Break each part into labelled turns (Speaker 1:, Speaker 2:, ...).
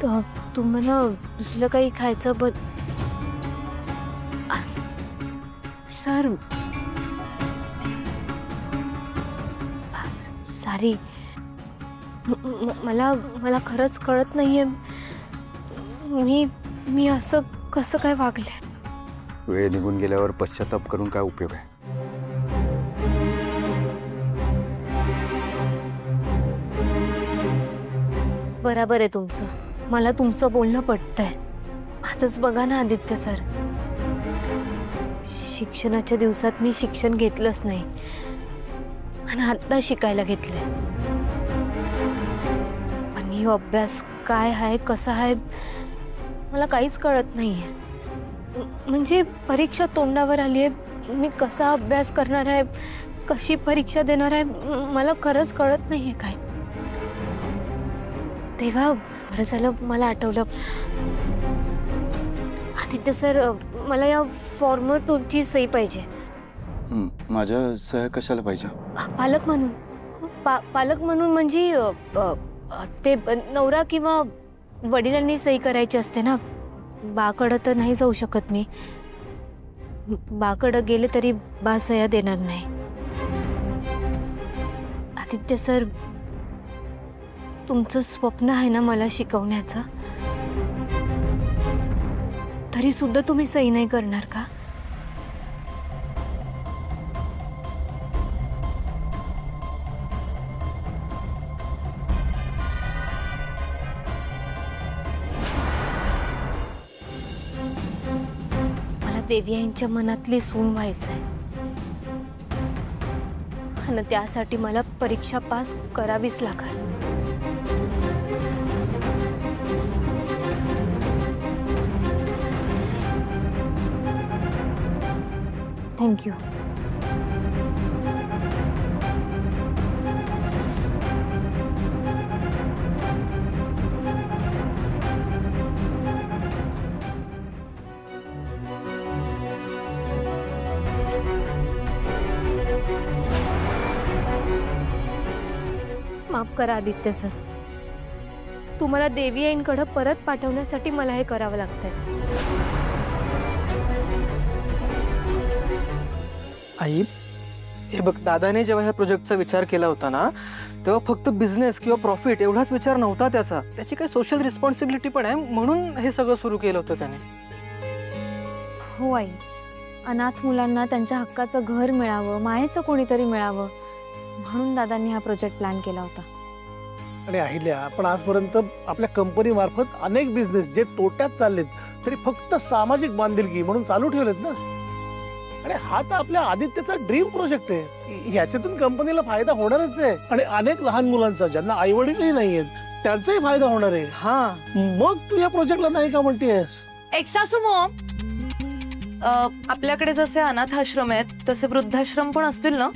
Speaker 1: तुम्हाला दुसरं काही खायचं सर सॉरी मला खरंच कळत नाहीये मी असं कसं काय वागले।
Speaker 2: वेळ निघून गेल्यावर पश्चाताप करून काय उपयोग आहे?
Speaker 1: बरोबर आहे तुमचं, मला तुमचं बोलणं पटतंय। माझंच बघा ना आदित्य सर, शिक्षणाच्या दिवसात मी शिक्षण घेतलंच नाही आणि आता शिकायला घेतलंय। पण ही अभ्यास काय आहे कसा आहे मला काहीच कळत नाहीये। म्हणजे परीक्षा तोंडावर आली आहे, मी कसा अभ्यास करणार आहे, कशी परीक्षा देणार आहे मला खरंच कळत नाहीये काय। तेव्हा बरं झालं मला आठवलं। आदित्य सर मला या फॉर्मवर तुमची सही पाहिजे।
Speaker 2: माझ्या सह्या कशाला पाहिजे?
Speaker 1: पालक म्हणून पालक म्हणून म्हणजे ते नवरा किंवा वडिलांनी सही करायची असते ना। बाकडं तर नाही जाऊ शकत मी, बाकडं गेले तरी बा सह्या देणार नाही। आदित्य सर तुमचं स्वप्न आहे ना मला शिकवण्याचं, तरी सुद्धा तुम्ही सही नाही करणार का? मला देवी यांच्या मनातली सून व्हायचंय आणि त्यासाठी मला परीक्षा पास करावीच लागेल। Thank you. माफ करा आदित्य सर, तुम्हाला देवी आईंकडे परत पाठवण्यासाठी मला हे करावं लागतंय।
Speaker 3: आई, हे बघ, दादाने जेव्हा ह्या प्रोजेक्टचा विचार केला होता ना, तेव्हा फक्त बिझनेस किंवा प्रॉफिट एवढाच विचार नव्हता त्याचा, त्याची काही सोशल रिस्पॉन्सिबिलिटी पण आहे, म्हणून हे सगळं सुरू केलं होतं त्याने।
Speaker 1: हो आई, अनाथ मुलांना त्यांच्या हक्काचं घर मिळावं, मायेचं कोणीतरी मिळावं म्हणून दादांनी हा प्रोजेक्ट प्लॅन केला होता।
Speaker 4: आणि अहिल्या, आपण आजपर्यंत आपल्या कंपनी मार्फत अनेक बिझनेस जे तोट्यात चाललेत तरी फक्त सामाजिक बांधिलकी म्हणून चालू ठेवलेत ना। आणि हा तर आपल्या आदित्यचा ड्रीम प्रोजेक्ट आहे, याच्यातून कंपनीला फायदा होणारच आहे आणि अनेक लहान मुलांचा ज्यांना आई वडीलही नाहीयेत त्यांचाही फायदा होणार आहे।
Speaker 3: हा,
Speaker 4: मग तू या प्रोजेक्टला नाही का म्हणतेस?
Speaker 5: एक्सासुमो, आपल्याकडे जसे अनाथ आश्रम आहेत तसे वृद्धाश्रम पण असतील ना?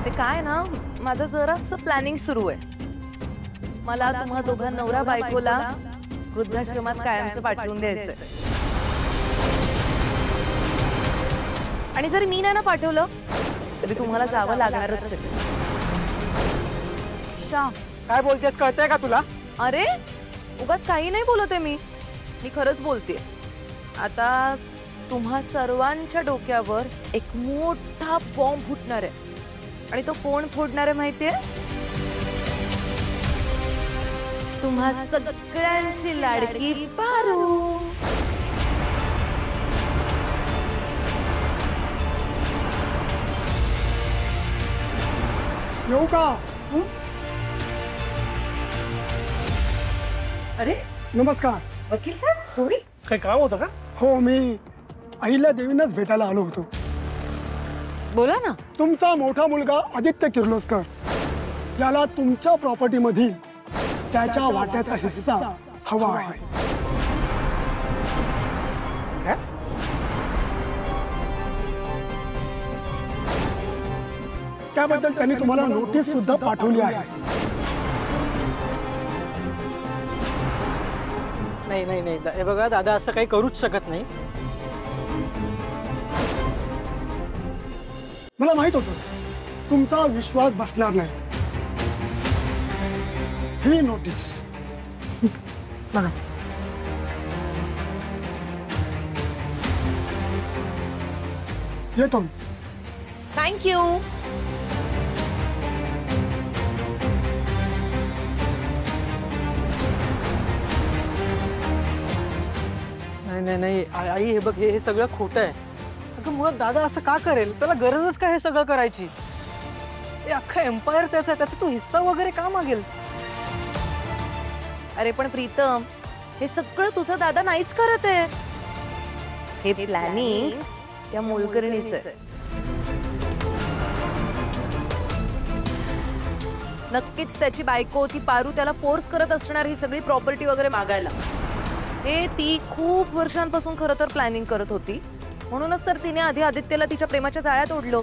Speaker 5: ते काय ना, माझं जरासं प्लॅनिंग सुरू आहे। मला तुम्हा दोघां नवरा बायकोला वृद्धाश्रमात कायमचं पाठवून द्यायचंय। आणि जरी मी नाही ना पाठवलं तरी तुम्हाला जावं लागणारच आहे।
Speaker 3: काय बोलतेस, कळतंय का तुला?
Speaker 5: अरे उगाच काही नाही बोलत आहे मी खरंच बोलते। आता तुम्हा सर्वांच्या डोक्यावर एक मोठा बॉम्ब फुटणार आहे आणि तो कोण फोडणार आहे माहितीये? तुम्हा सगळ्यांची लाडकी पारू।
Speaker 4: येऊ का?
Speaker 5: अरे
Speaker 4: नमस्कार
Speaker 5: वकील साहेब, थोडी
Speaker 4: काही काम होतं का?
Speaker 6: हो, मी अहिल्या देवींनाच भेटायला आलो होतो।
Speaker 5: बोला ना।
Speaker 6: तुमचा मोठा मुलगा आदित्य किर्लोस्कर याला तुमच्या प्रॉपर्टी मधील त्याच्या वाट्याचा हिस्सा हवा आहे।
Speaker 4: काय?
Speaker 6: त्याबद्दल त्यांनी तुम्हाला नोटीस सुद्धा पाठवली आहे।
Speaker 3: नाही नाही नाही, हे बघा दादा, असं काही करूच शकत नाही।
Speaker 6: मला माहित होतं तुमचा विश्वास बसणार नाही। ही नोटीस
Speaker 1: बघा
Speaker 6: येतो.
Speaker 5: थँक्यू.
Speaker 3: नाही नाही नाही आई हे बघ हे सगळं खोटं आहे. अगं मुळात दादा असं का करेल? त्याला गरजच काय हे सगळं करायची? हे अख्खा एम्पायर त्याचा आहे, त्याचा तो हिस्सा वगैरे का मागेल?
Speaker 5: अरे पण प्रीतम, हे सगळं तुझा दादा नाहीच करत आहे. हे प्लॅनिंग त्या मोलकरणीचं आहे. नक्कीच त्याची बायको ती पारू त्याला फोर्स करत असणार ही सगळी प्रॉपर्टी वगैरे मागायला. हे ती खूप वर्षांपासून खरं तर प्लॅनिंग करत होती. म्हणूनच तर तिने आधी आदित्यला तिच्या प्रेमाच्या जाळ्यात ओढलं.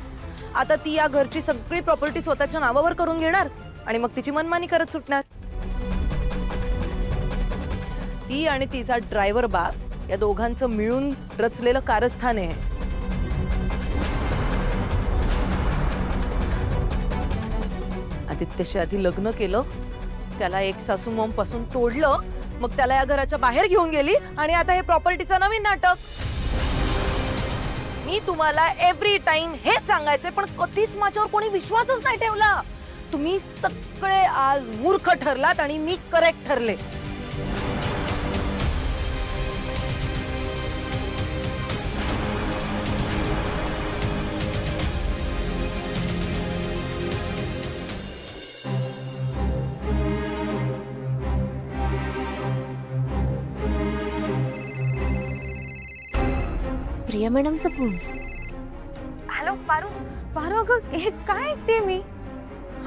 Speaker 5: आता ती या घरची सगळी प्रॉपर्टी स्वतःच्या नावावर करून घेणार आणि मग तिची मनमानी करत सुटणार. ती आणि तिचा ड्रायव्हर बाप या दोघांचं मिळून रचलेलं कारस्थान आहे. आदित्यशी आधी लग्न केलं, त्याला एक सासू मॉम पासून तोडलं, मग त्याला या घराच्या बाहेर घेऊन गेली आणि आता हे प्रॉपर्टीचं नवीन नाटक. मी तुम्हाला एव्हरी टाइम हेच सांगायचंय पण कधीच माझ्यावर कोणी विश्वासच नाही ठेवला. तुम्ही सगळे आज मूर्ख ठरलात आणि मी करेक्ट ठरले.
Speaker 1: प्रिया मॅडमचा फोन.
Speaker 7: हॅलो पारू. पारू अगं हे काय ऐकते मी?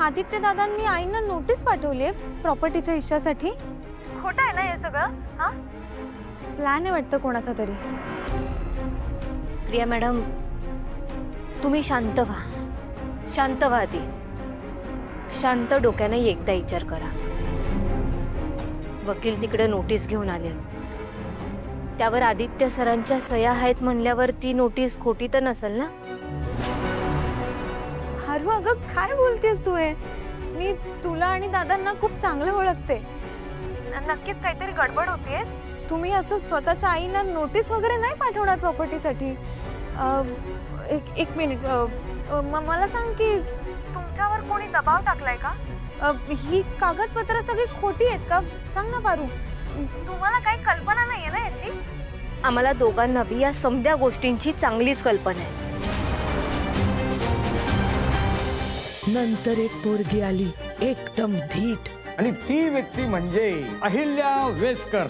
Speaker 7: आदित्य दादांनी आईंना नोटीस पाठवली प्रॉपर्टीच्या हिश्श्यासाठी. खोटं आहे ना हे सगळं? हा प्लॅन आहे वाटतं कोणाचा तरी.
Speaker 1: प्रिया मॅडम तुम्ही शांत व्हा, शांत व्हा आधी. शांत डोक्याने एकदा विचार करा. वकील तिकडे नोटीस घेऊन आले, त्यावर आदित्य सरांच्या सह्या आहेत म्हणल्यावर ती नोटीस खोटी तर नसेल ना?
Speaker 7: पारू अगं काय बोलतेस तू? हे मी तुला आणि दादांना खूप चांगलं ओळखते. नक्कीच काहीतरी गडबड होतीये. तुम्ही असं स्वतःच्या आईला नोटीस वगैरे नाही पाठवणार प्रॉपर्टीसाठी. एक मिनिट, मला सांग की तुमच्यावर कोणी दबाव टाकलाय का? ही कागदपत्र सगळी खोटी आहेत का? सांग ना पारू. तुम्हाला काही कल्पना नाहीये ना याची?
Speaker 1: आम्हाला दोघांना बी या समध्या गोष्टींची चांगलीच कल्पना आहे.
Speaker 8: नंतर एक पोरगी आली एकदम धीट,
Speaker 9: आणि ती व्यक्ती म्हणजे अहिल्या वेसकर.